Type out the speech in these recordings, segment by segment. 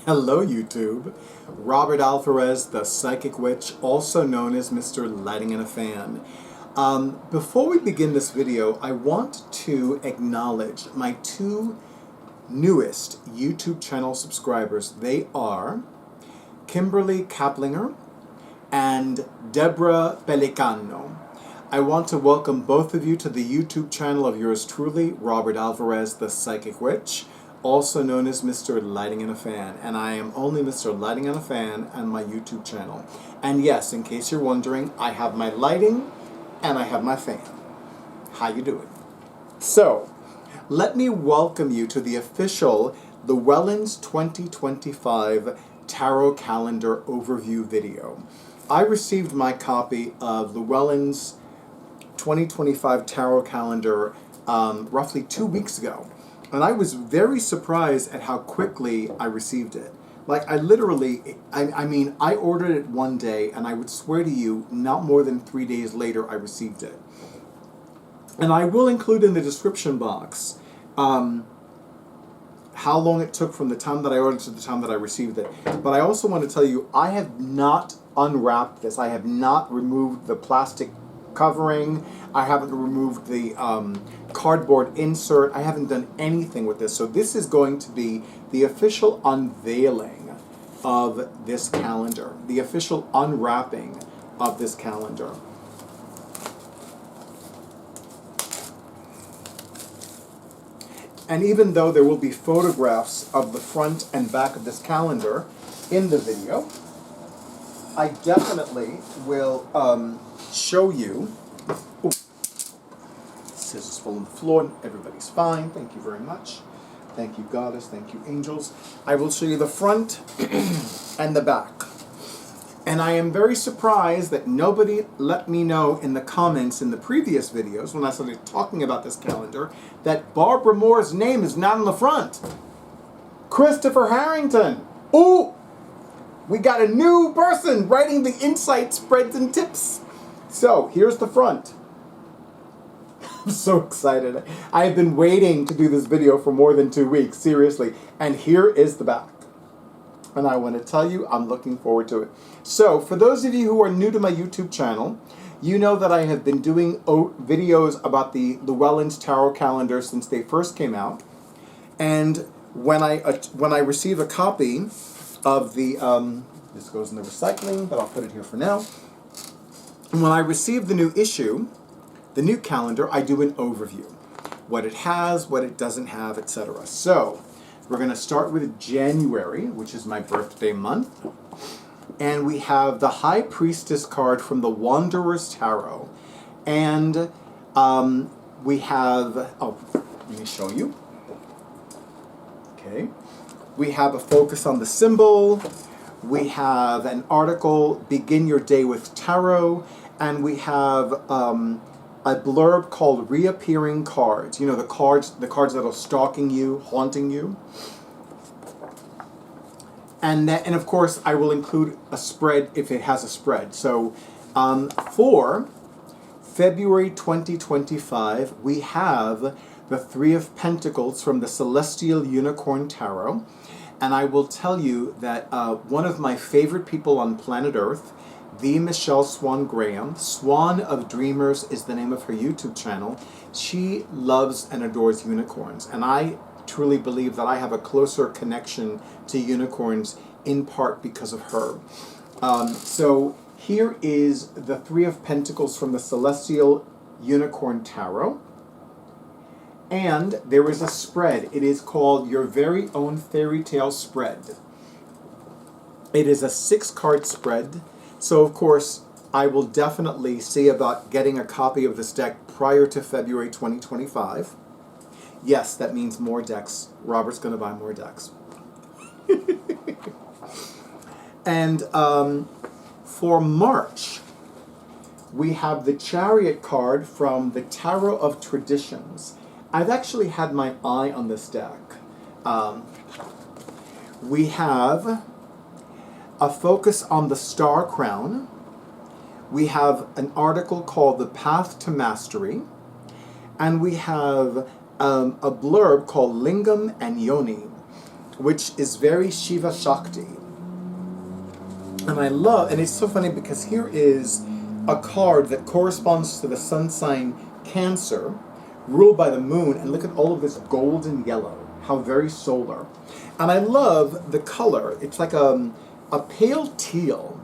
Hello, YouTube. Robert Alvarez, the Psychic Witch, also known as Mr. Lighting in a Fan. Before we begin this video, I want to acknowledge my two newest YouTube channel subscribers. They are Kimberly Kaplinger and Deborah Pelicano. I want to welcome both of you to the YouTube channel of yours truly, Robert Alvarez, the Psychic Witch, also known as Mr. Lighting in a Fan. And I am only Mr. Lighting in a Fan on my YouTube channel. And yes, in case you're wondering, I have my lighting and I have my fan. How you doing? So, let me welcome you to the official Llewellyn's 2025 Tarot Calendar Overview video. I received my copy of Llewellyn's 2025 Tarot Calendar roughly 2 weeks ago. And I was very surprised at how quickly I received it. Like, I literally, I ordered it one day, and I would swear to you, not more than 3 days later, I received it. And I will include in the description box how long it took from the time that I ordered to the time that I received it. But I also want to tell you, I have not unwrapped this. I have not removed the plastic covering. I haven't removed the cardboard insert. I haven't done anything with this. So this is going to be the official unveiling of this calendar, the official unwrapping of this calendar. And even though there will be photographs of the front and back of this calendar in the video, I definitely will show you. Ooh, scissors fall on the floor. Everybody's fine. Thank you very much. Thank you, Goddess. Thank you, angels. I will show you the front and the back. And I am very surprised that nobody let me know in the comments in the previous videos when I started talking about this calendar that Barbara Moore's name is not on the front. Christopher Harrington. Ooh! We got a new person writing the insight spreads and tips. So, here's the front. I'm so excited. I have been waiting to do this video for more than 2 weeks, seriously. And here is the back. And I want to tell you, I'm looking forward to it. So, for those of you who are new to my YouTube channel, you know that I have been doing videos about the Llewellyn's Tarot Calendar since they first came out. And when I receive a copy of the, this goes in the recycling, but I'll put it here for now. And when I receive the new issue, the new calendar, I do an overview. What it has, what it doesn't have, etc. So, we're going to start with January, which is my birthday month. And we have the High Priestess card from the Wanderer's Tarot. And we have, oh, let me show you. Okay. We have a focus on the symbol. We have an article, Begin Your Day with Tarot. And we have a blurb called Reappearing Cards. You know, the cards that are stalking you, haunting you. And of course, I will include a spread if it has a spread. So for February 2025, we have the Three of Pentacles from the Celestial Unicorn Tarot. And I will tell you that one of my favorite people on planet Earth, the Michele Swan Graham, Swan of Dreamers is the name of her YouTube channel. She loves and adores unicorns. And I truly believe that I have a closer connection to unicorns in part because of her. So here is the Three of Pentacles from the Celestial Unicorn Tarot. And there is a spread. It is called Your Very Own Fairy Tale Spread. It is a 6-card spread. So, of course, I will definitely see about getting a copy of this deck prior to February 2025. Yes, that means more decks. Robert's going to buy more decks. And for March, we have the Chariot card from the Tarot of Traditions. I've actually had my eye on this deck. We have a focus on the Star Crown. We have an article called The Path to Mastery. And we have a blurb called Lingam and Yoni. which is very Shiva Shakti. And I love, and it's so funny because here is a card that corresponds to the sun sign Cancer, ruled by the moon, and look at all of this golden yellow, how very solar. And I love the color. It's like a pale teal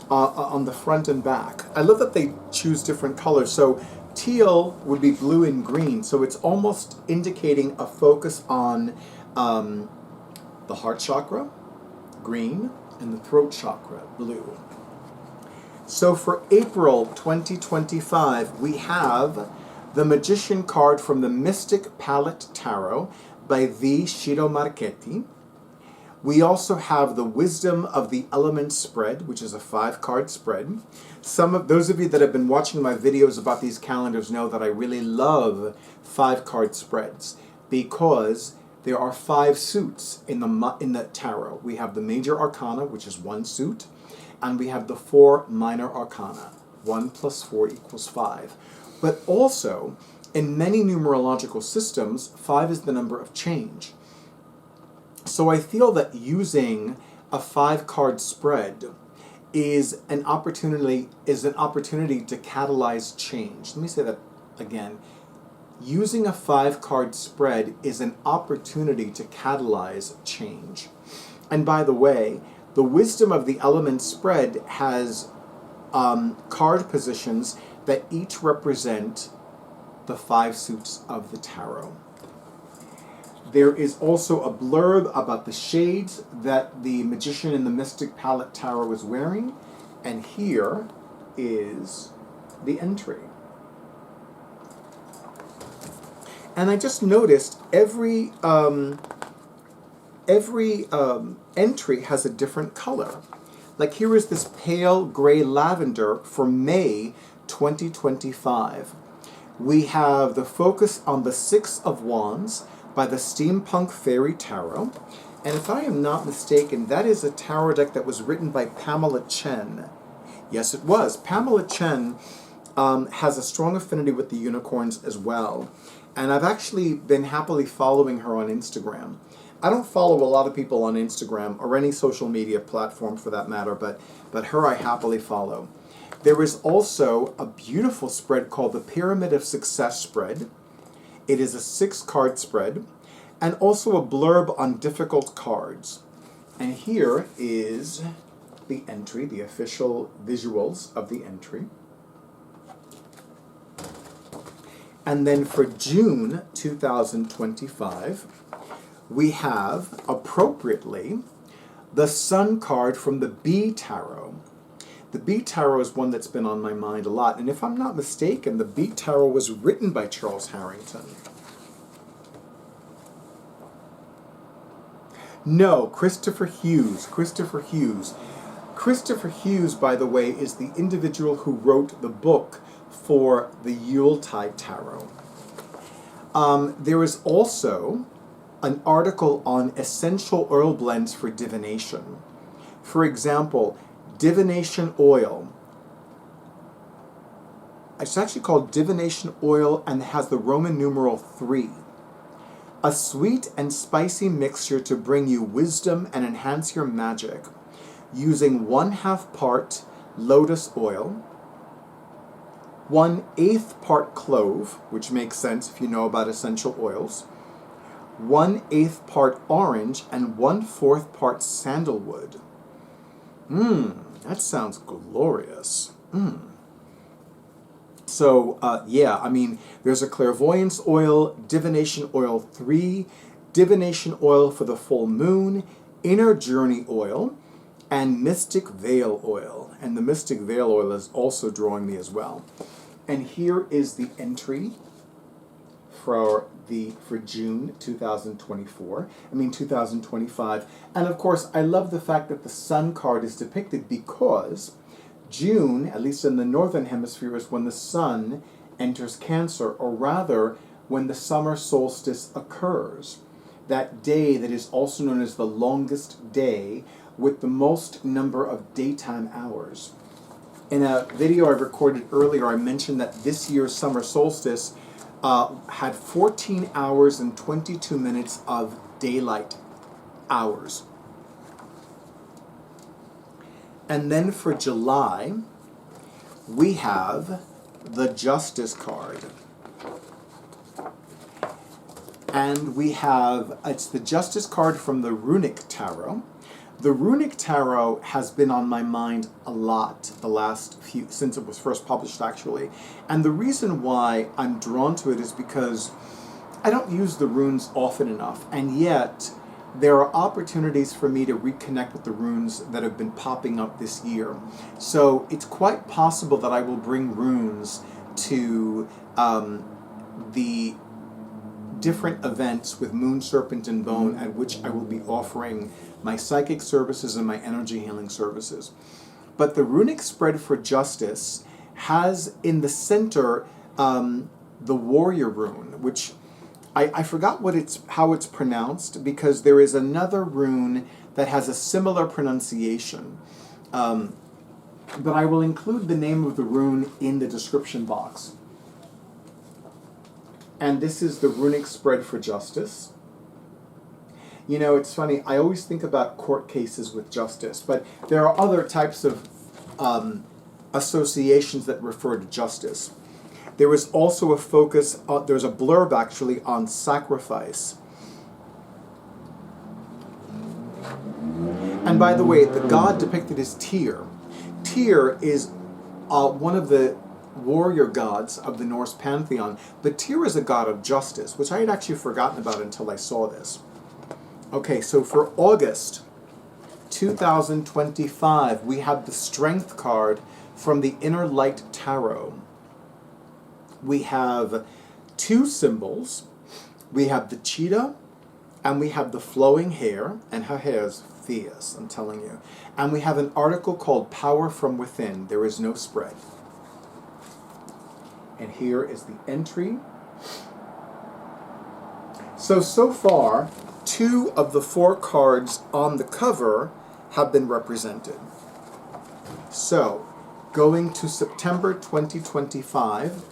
on the front and back. I love that they choose different colors. So teal would be blue and green, so it's almost indicating a focus on the heart chakra, green, and the throat chakra, blue. So for April 2025, we have the Magician card from the Mystic Palette Tarot by V. Shiro Marchetti. We also have the Wisdom of the Elements spread, which is a 5-card spread. Some of those of you that have been watching my videos about these calendars know that I really love 5-card spreads because there are 5 suits in the tarot. We have the Major Arcana, which is 1 suit, and we have the 4 Minor Arcana. 1 plus 4 equals 5. But also, in many numerological systems, 5 is the number of change. So I feel that using a 5-card spread is an opportunity to catalyze change. Let me say that again. Using a 5-card spread is an opportunity to catalyze change. And by the way, the Wisdom of the Elements spread has card positions that each represent the 5 suits of the tarot. There is also a blurb about the shades that the Magician in the Mystic Palette Tarot is wearing, and here is the entry. And I just noticed every entry has a different color. Like here is this pale gray lavender for May 2025. We have the focus on the 6 of Wands by the Steampunk Fairy Tarot. And if I am not mistaken, that is a tarot deck that was written by Pamela Chen. Yes, it was. Pamela Chen has a strong affinity with the unicorns as well. And I've actually been happily following her on Instagram. I don't follow a lot of people on Instagram or any social media platform for that matter, but her I happily follow. There is also a beautiful spread called the Pyramid of Success spread. It is a 6-card spread, and also a blurb on difficult cards. And here is the entry, the official visuals of the entry. And then for June 2025, we have, appropriately, the Sun card from the B Tarot. The B Tarot is one that's been on my mind a lot, and if I'm not mistaken, the B Tarot was written by Charles Harrington. No, Christopher Hughes. Christopher Hughes. Christopher Hughes, by the way, is the individual who wrote the book for the Yuletide Tarot. There is also an article on essential oil blends for divination. For example, divination oil. It's actually called divination oil and has the Roman numeral 3. A sweet and spicy mixture to bring you wisdom and enhance your magic, using 1/2 part lotus oil, 1/8 part clove, which makes sense if you know about essential oils, 1/8 part orange, and 1/4 part sandalwood. That sounds glorious. So, yeah, I mean, there's a clairvoyance oil, divination oil 3, divination oil for the full moon, inner journey oil, and mystic veil oil. And the mystic veil oil is also drawing me as well. And here is the entry for June 2025. And of course, I love the fact that the Sun card is depicted because June, at least in the northern hemisphere, is when the Sun enters Cancer, or rather, when the summer solstice occurs. That day that is also known as the longest day with the most number of daytime hours. In a video I recorded earlier, I mentioned that this year's summer solstice had 14 hours and 22 minutes of daylight hours. And then for July, we have the Justice card. And we have, it's the Justice card from the Runic Tarot. The Runic Tarot has been on my mind a lot the last few, since it was first published actually. And the reason why I'm drawn to it is because I don't use the runes often enough, and yet there are opportunities for me to reconnect with the runes that have been popping up this year. So it's quite possible that I will bring runes to the different events with Moon, Serpent, and Bone, at which I will be offering my psychic services and my energy healing services. But the runic spread for justice has in the center the warrior rune, which I forgot how it's pronounced, because there is another rune that has a similar pronunciation. But I will include the name of the rune in the description box. And this is the runic spread for justice. You know, it's funny, I always think about court cases with justice, but there are other types of associations that refer to justice. There is also a focus, there's a blurb actually on sacrifice. And by the way, the god depicted is Tyr. Tyr is one of the warrior gods of the Norse pantheon, but Tyr is a god of justice, which I had actually forgotten about until I saw this. Okay, so for August 2025, we have the Strength card from the Inner Light Tarot. We have two symbols. We have the cheetah, and we have the flowing hair, and her hair is fierce, I'm telling you. And we have an article called Power from Within. There is no spread. And here is the entry. So far, 2 of the 4 cards on the cover have been represented. So, going to September 2025.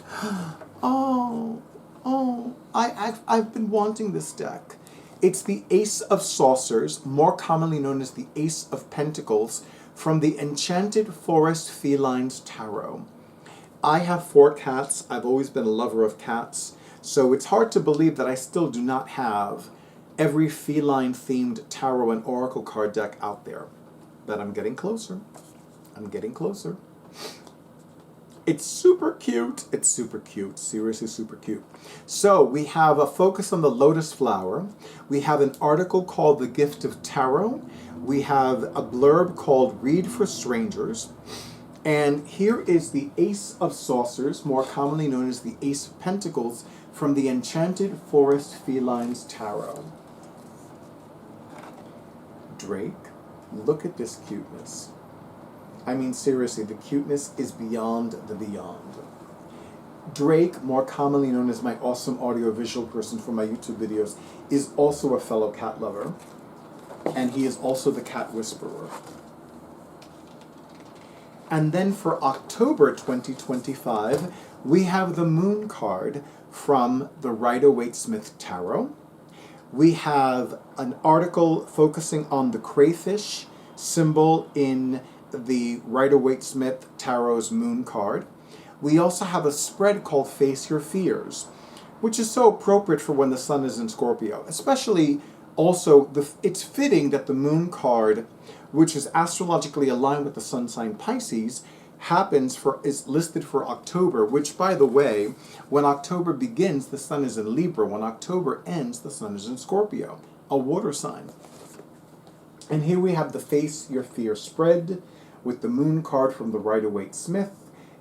I've been wanting this deck. It's the Ace of Saucers, more commonly known as the Ace of Pentacles, from the Enchanted Forest Felines Tarot. I have 4 cats. I've always been a lover of cats, so it's hard to believe that I still do not have every feline-themed tarot and oracle card deck out there. But I'm getting closer. I'm getting closer. It's super cute. It's super cute. Seriously super cute. So we have a focus on the lotus flower. We have an article called The Gift of Tarot. We have a blurb called Read for Strangers. And here is the Ace of Saucers, more commonly known as the Ace of Pentacles, from the Enchanted Forest Felines Tarot. Drake, look at this cuteness. I mean, seriously, the cuteness is beyond the beyond. Drake, more commonly known as my awesome audiovisual person for my YouTube videos, is also a fellow cat lover, and he is also the cat whisperer. And then for October 2025, we have the Moon card from the Rider-Waite-Smith Tarot. We have an article focusing on the crayfish symbol in the Rider-Waite-Smith Tarot's Moon card. We also have a spread called Face Your Fears, which is so appropriate for when the sun is in Scorpio. Especially also, it's fitting that the Moon card, which is astrologically aligned with the sun sign Pisces, is listed for October, which, by the way, when October begins, the sun is in Libra. When October ends, the sun is in Scorpio, a water sign. And here we have the Face Your Fear spread with the Moon card from the Rider-Waite-Smith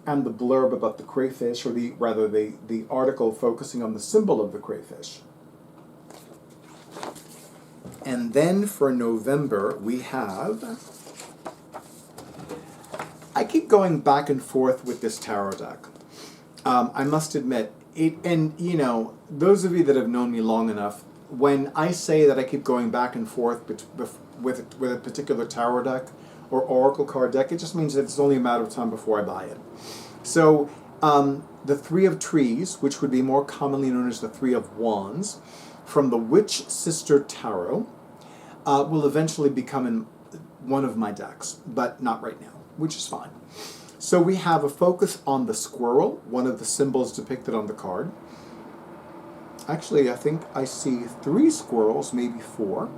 and the blurb about the crayfish, or the article focusing on the symbol of the crayfish. And then for November, we have... I keep going back and forth with this tarot deck. I must admit, and you know, those of you that have known me long enough, when I say that I keep going back and forth with a particular tarot deck or oracle card deck, it just means that it's only a matter of time before I buy it. So the Three of Trees, which would be more commonly known as the Three of Wands, from the Witch Sister Tarot. will eventually become in one of my decks, but not right now, which is fine. So we have a focus on the squirrel, one of the symbols depicted on the card. Actually, I think I see 3 squirrels, maybe 4.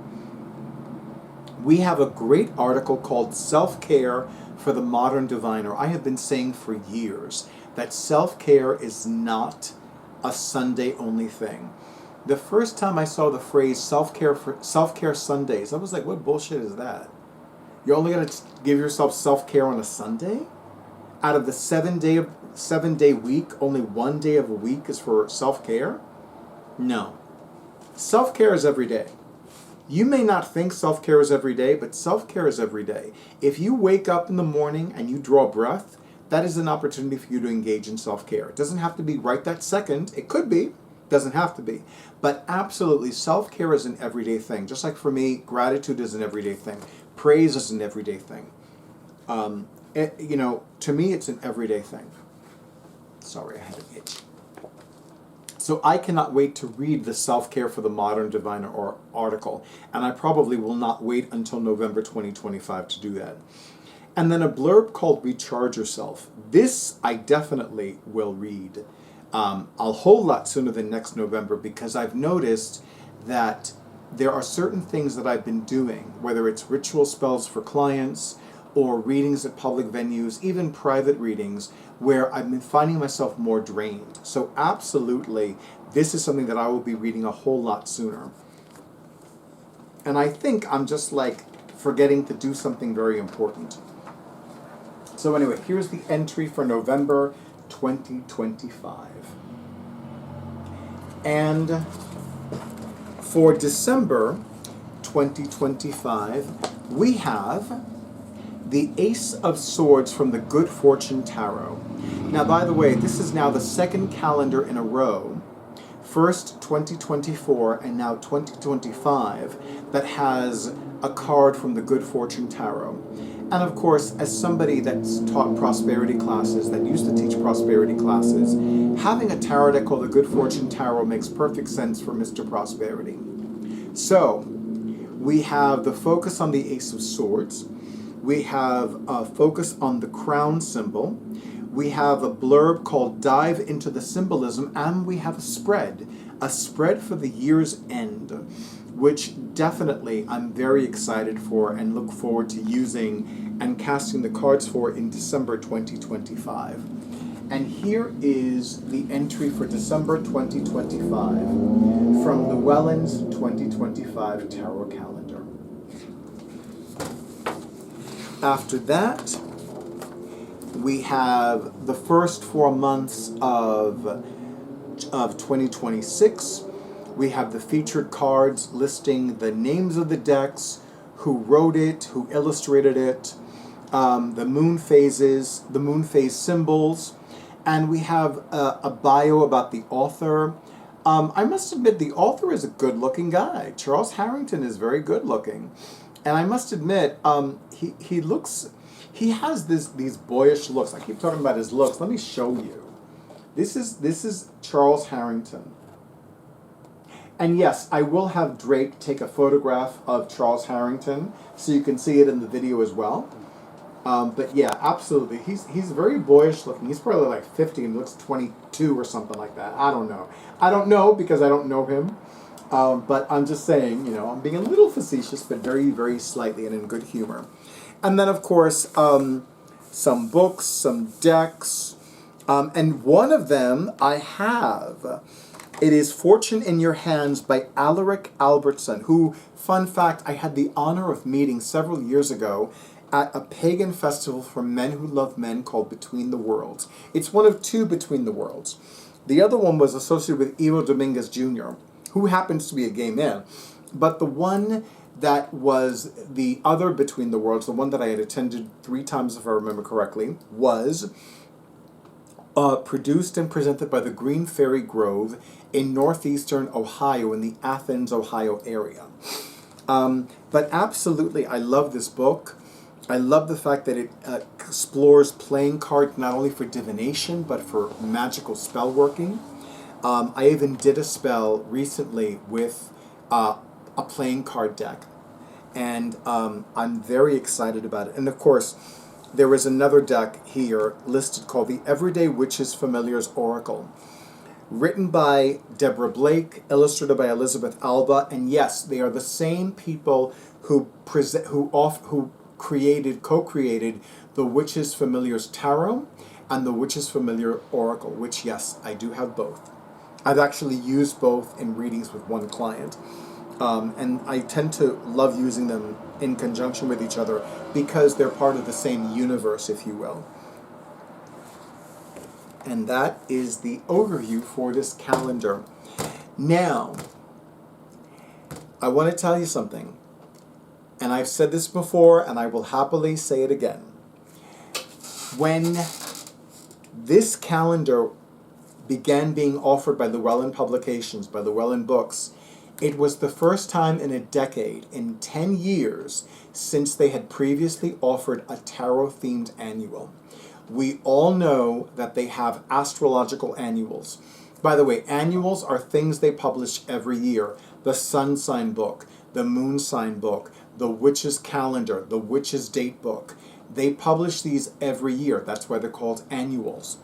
We have a great article called Self-Care for the Modern Diviner. I have been saying for years that self-care is not a Sunday-only thing. The first time I saw the phrase self-care Sundays, I was like, what bullshit is that? You're only going to give yourself self-care on a Sunday? Out of the 7-day week, only 1 day of a week is for self-care? No. Self-care is every day. You may not think self-care is every day, but self-care is every day. If you wake up in the morning and you draw breath, that is an opportunity for you to engage in self-care. It doesn't have to be right that second. It could be. Doesn't have to be. But absolutely, self-care is an everyday thing. Just like for me, gratitude is an everyday thing. Praise is an everyday thing. To me, it's an everyday thing. Sorry, I had an itch. So I cannot wait to read the Self-Care for the Modern Diviner article, and I probably will not wait until November 2025 to do that. And then a blurb called Recharge Yourself. This I definitely will read a whole lot sooner than next November, because I've noticed that there are certain things that I've been doing, whether it's ritual spells for clients or readings at public venues, even private readings, where I've been finding myself more drained. So absolutely, this is something that I will be reading a whole lot sooner. And I think I'm just like forgetting to do something very important. So anyway, here's the entry for November 2025. And for December 2025, we have the Ace of Swords from the Good Fortune Tarot. Now, by the way, this is now the second calendar in a row, first 2024 and now 2025, that has a card from the Good Fortune Tarot. And of course, as somebody that's taught prosperity classes, that used to teach prosperity classes, having a tarot deck called the Good Fortune Tarot makes perfect sense for Mr. Prosperity. So, we have the focus on the Ace of Swords. We have a focus on the crown symbol. We have a blurb called Dive into the Symbolism, and we have a spread for the year's end, which definitely I'm very excited for and look forward to using and casting the cards for in December 2025. And here is the entry for December 2025 from Llewellyn's 2025 Tarot Calendar. After that, we have the first 4 months of 2026. We have the featured cards listing the names of the decks, who wrote it, who illustrated it, the moon phases, the moon phase symbols, and we have a bio about the author. I must admit, the author is a good-looking guy. Charles Harrington is very good-looking. And I must admit, he has these boyish looks. I keep talking about his looks. Let me show you. This is Charles Harrington. And yes, I will have Drake take a photograph of Charles Harrington so you can see it in the video as well. But yeah, absolutely. He's very boyish looking. He's probably like 50 and looks 22 or something like that. I don't know. I don't know because I don't know him. But I'm just saying, I'm being a little facetious, but very, very slightly and in good humor. And then, of course, some books, some decks, and one of them I have. It is Fortune in Your Hands by Alaric Albertson, who, fun fact, I had the honor of meeting several years ago at a pagan festival for men who love men called Between the Worlds. It's one of 2 Between the Worlds. The other one was associated with Ivo Dominguez Jr., who happens to be a gay man. But the one that was the other Between the Worlds, the one that I had attended 3 times, if I remember correctly, was produced and presented by the Green Fairy Grove in northeastern Ohio, in the Athens, Ohio area. But absolutely, I love this book. I love the fact that it explores playing cards not only for divination, but for magical spell working. I even did a spell recently with a playing card deck. and I'm very excited about it. And of course, there is another deck here listed called the Everyday Witches Familiars Oracle, written by Deborah Blake, illustrated by Elizabeth Alba, and yes, they are the same people who co-created the Witches Familiars Tarot and the Witches Familiar Oracle, which, yes, I do have both. I've actually used both in readings with one client. And I tend to love using them in conjunction with each other because they're part of the same universe, if you will. And that is the overview for this calendar. Now, I want to tell you something. And I've said this before, and I will happily say it again. When this calendar began being offered by Llewellyn Publications, by Llewellyn Books, it was the first time in a decade, in 10 years, since they had previously offered a tarot-themed annual. We all know that they have astrological annuals. By the way, annuals are things they publish every year. The sun sign book, the moon sign book, the witch's calendar, the witch's date book. They publish these every year. That's why they're called annuals.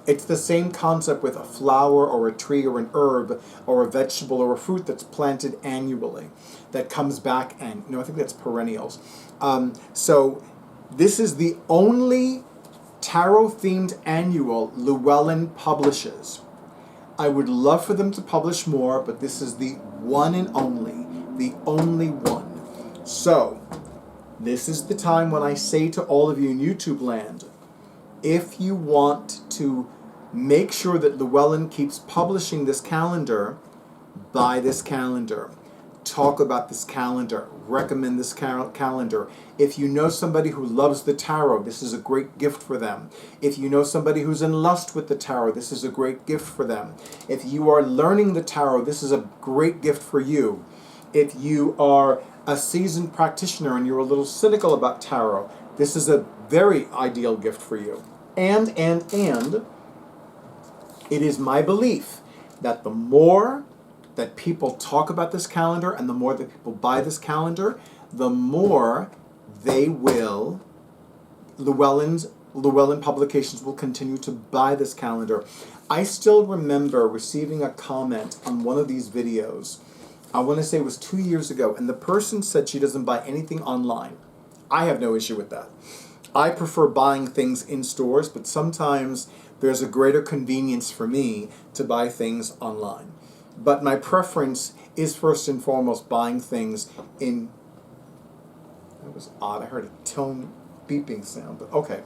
It's the same concept with a flower or a tree or an herb or a vegetable or a fruit that's planted annually, that comes back, and I think that's perennials. So this is the only tarot-themed annual Llewellyn publishes. I would love for them to publish more, but this is the one and only, the only one. So this is the time when I say to all of you in YouTube land, if you want to make sure that Llewellyn keeps publishing this calendar, buy this calendar. Talk about this calendar. Recommend this calendar. If you know somebody who loves the tarot, this is a great gift for them. If you know somebody who's in lust with the tarot, this is a great gift for them. If you are learning the tarot, this is a great gift for you. If you are a seasoned practitioner and you're a little cynical about tarot, this is a very ideal gift for you. And it is my belief that the more that people talk about this calendar and the more that people buy this calendar, the more they will, Llewellyn Publications will continue to buy this calendar. I still remember receiving a comment on one of these videos, I want to say it was 2 years ago, and the person said she doesn't buy anything online. I have no issue with that. I prefer buying things in stores, but sometimes there's a greater convenience for me to buy things online. But my preference is first and foremost buying things in... That was odd. I heard a tone beeping sound, but okay.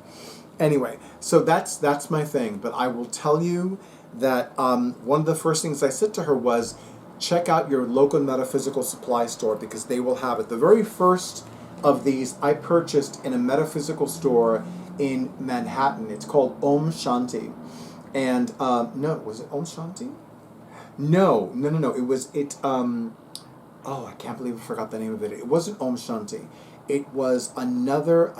Anyway, so that's my thing. But I will tell you that one of the first things I said to her was, check out your local metaphysical supply store because they will have it. The very first of these I purchased in a metaphysical store in Manhattan. It's called Om Shanti. And, no, was it Om Shanti? No. I can't believe I forgot the name of it. It wasn't Om Shanti. It was another,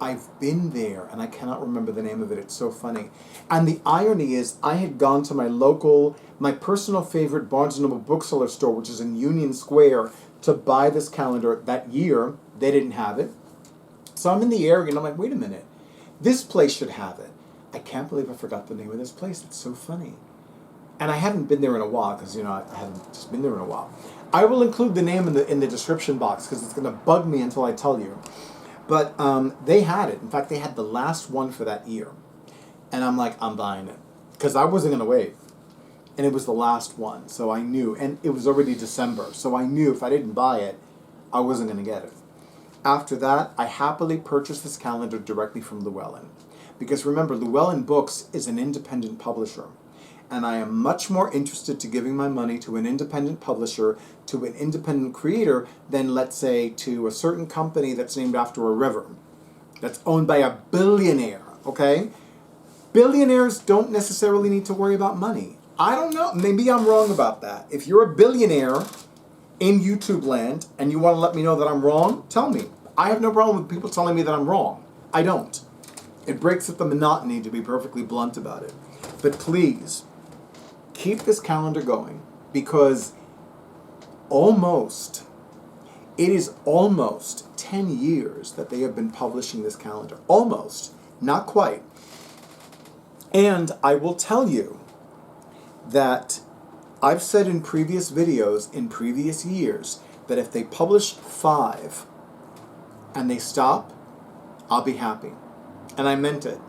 I've been there, and I cannot remember the name of it. It's so funny. And the irony is, I had gone to my personal favorite Barnes & Noble bookseller store, which is in Union Square, to buy this calendar that year. They didn't have it. So I'm in the area, and I'm like, wait a minute. This place should have it. I can't believe I forgot the name of this place. It's so funny. And I haven't been there in a while because, I haven't just been there in a while. I will include the name in the description box because it's going to bug me until I tell you. But they had it. In fact, they had the last one for that year. And I'm like, I'm buying it. Because I wasn't going to wait. And it was the last one. So I knew. And it was already December. So I knew if I didn't buy it, I wasn't going to get it. After that, I happily purchased this calendar directly from Llewellyn. Because remember, Llewellyn Books is an independent publisher. And I am much more interested to giving my money to an independent publisher, to an independent creator, than, let's say, to a certain company that's named after a river, that's owned by a billionaire, okay? Billionaires don't necessarily need to worry about money. I don't know. Maybe I'm wrong about that. If you're a billionaire in YouTube land and you want to let me know that I'm wrong, tell me. I have no problem with people telling me that I'm wrong. I don't. It breaks up the monotony, to be perfectly blunt about it. But please, keep this calendar going, because almost It is almost 10 years that they have been publishing this calendar. Almost. Not quite. And I will tell you that I've said in previous videos, in previous years, that if they publish 5 and they stop, I'll be happy. And I meant it.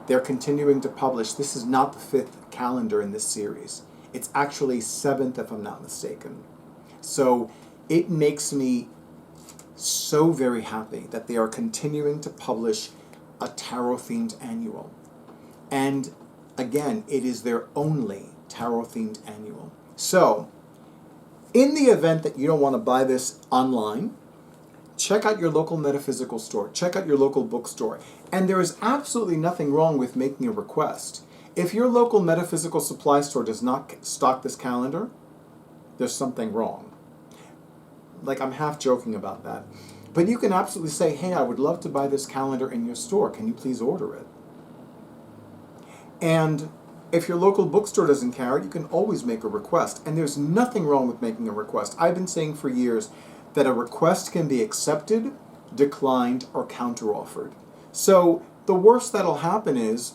They're continuing to publish. This is not the 5th calendar in this series. It's actually 7th, if I'm not mistaken. So it makes me so very happy that they are continuing to publish a tarot-themed annual. And again, it is their only tarot-themed annual. So, in the event that you don't want to buy this online, check out your local metaphysical store. Check out your local bookstore. And there is absolutely nothing wrong with making a request. If your local metaphysical supply store does not stock this calendar, there's something wrong. Like, I'm half joking about that. But you can absolutely say, hey, I would love to buy this calendar in your store. Can you please order it? And if your local bookstore doesn't carry it, you can always make a request. And there's nothing wrong with making a request. I've been saying for years that a request can be accepted, declined, or counteroffered. So the worst that'll happen is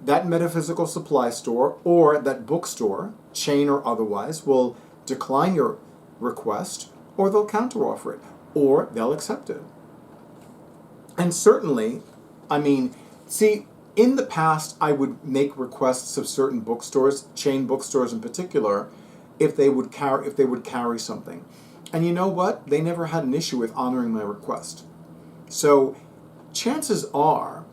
that metaphysical supply store or that bookstore, chain or otherwise, will decline your request, or they'll counteroffer it, or they'll accept it. And certainly, I mean, see, in the past, I would make requests of certain bookstores, chain bookstores in particular, if they would carry something. And you know what? They never had an issue with honoring my request. So chances are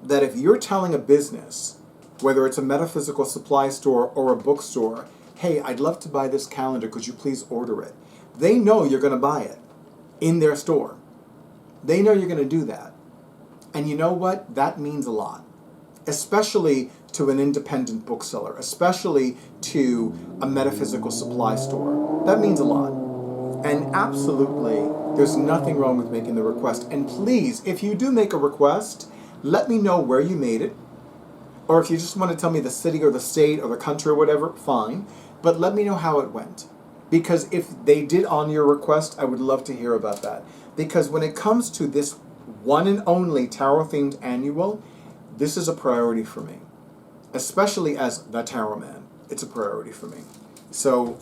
that if you're telling a business, whether it's a metaphysical supply store or a bookstore, hey, I'd love to buy this calendar, could you please order it? They know you're going to buy it in their store. They know you're going to do that. And you know what? That means a lot. Especially to an independent bookseller, especially to a metaphysical supply store. That means a lot. And absolutely, there's nothing wrong with making the request. And please, if you do make a request, let me know where you made it. Or if you just want to tell me the city or the state or the country or whatever, fine. But let me know how it went. Because if they did honor your request, I would love to hear about that. Because when it comes to this one and only tarot-themed annual, this is a priority for me. Especially as the Tarot Man. It's a priority for me. So,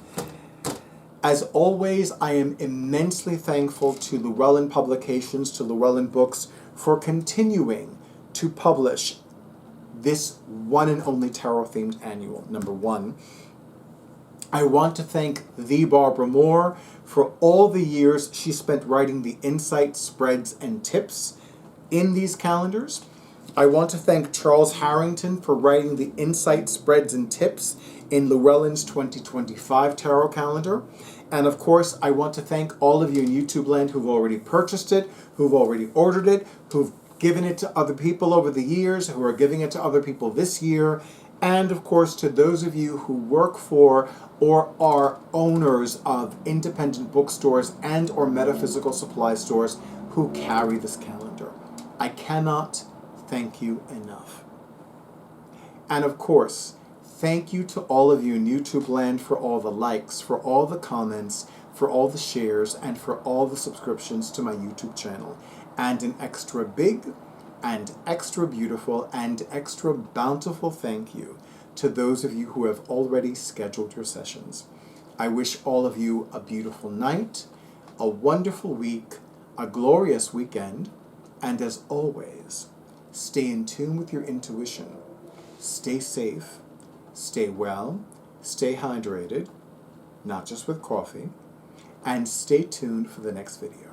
as always, I am immensely thankful to Llewellyn Publications, to Llewellyn Books, for continuing to publish this one and only tarot-themed annual, number 1. I want to thank the Barbara Moore for all the years she spent writing the insights, spreads, and tips in these calendars. I want to thank Charles Harrington for writing the insights, spreads, and tips in Llewellyn's 2025 tarot calendar. And of course, I want to thank all of you in YouTube land who've already purchased it, who've already ordered it, who've given it to other people over the years, who are giving it to other people this year, and of course to those of you who work for or are owners of independent bookstores and or metaphysical supply stores who carry this calendar. I cannot thank you enough. And of course, thank you to all of you in YouTube land for all the likes, for all the comments, for all the shares, and for all the subscriptions to my YouTube channel. And an extra big and extra beautiful and extra bountiful thank you to those of you who have already scheduled your sessions. I wish all of you a beautiful night, a wonderful week, a glorious weekend, and as always, stay in tune with your intuition. Stay safe, stay well, stay hydrated, not just with coffee, and stay tuned for the next video.